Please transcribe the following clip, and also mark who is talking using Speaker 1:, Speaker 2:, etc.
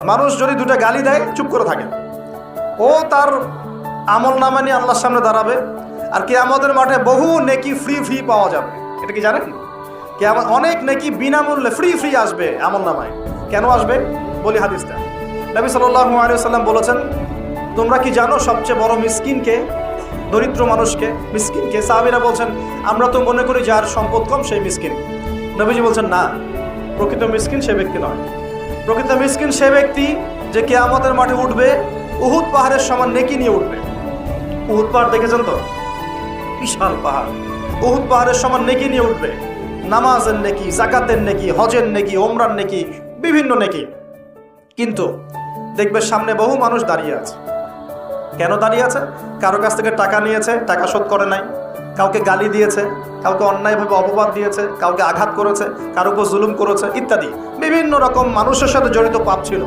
Speaker 1: মানুষ যদি দুটো গালি দেয় চুপ করে থাকে, ও তার আমল নামা নিয়ে আল্লাহর সামনে দাঁড়াবে, আর কিয়ামতের মাঠে বহু নেকি ফ্রি ফ্রি পাওয়া যাবে। এটা কি জানেন? কিয়ামত অনেক নেকি বিনামূল্যে ফ্রি ফ্রি আসবে আমল নামায়। কেন আসবে বলি হাদিসটা। নবী সাল্লাল্লাহু আলাইহি ওয়াসাল্লাম বলেছেন, তোমরা কি জানো সবচেয়ে বড় মিসকিনকে, দরিদ্র মানুষকে, মিসকিনকে? সাহাবীরা বলছেন, আমরা তো মনে করি যার সম্পদ কম সেই মিসকিন। নবীজি বলছেন, না, প্রকৃত মিসকিন সে ব্যক্তি নয়। প্রকৃত মিসকিন সে ব্যক্তি যে কিয়ামতের মাঠে উঠবে উহুদ পাহাড়ের সমান নেকি নিয়ে উঠবে। উহুদ পাহাড় দেখেছেন তো? বিশাল পাহাড়। উহুদ পাহাড়ের সমান নেকি নিয়ে উঠবে। নামাজের নেকি, যাকাতের নেকি, হজের নেকি, ওমরার নেকি, বিভিন্ন নেকি। কিন্তু দেখবে সামনে বহু মানুষ দাঁড়িয়ে আছে। কেন দাঁড়িয়ে আছে? কারো কাছ থেকে টাকা নিয়েছে, টাকা শোধ করে নাই, কাউকে গালি দিয়েছে, কাউকে অন্যায়ভাবে অপবাদ দিয়েছে, কাউকে আঘাত করেছে, কারো উপর জুলুম করেছে ইত্যাদি। বিভিন্ন রকম মানুষের সাথে জড়িত পাপ ছিল।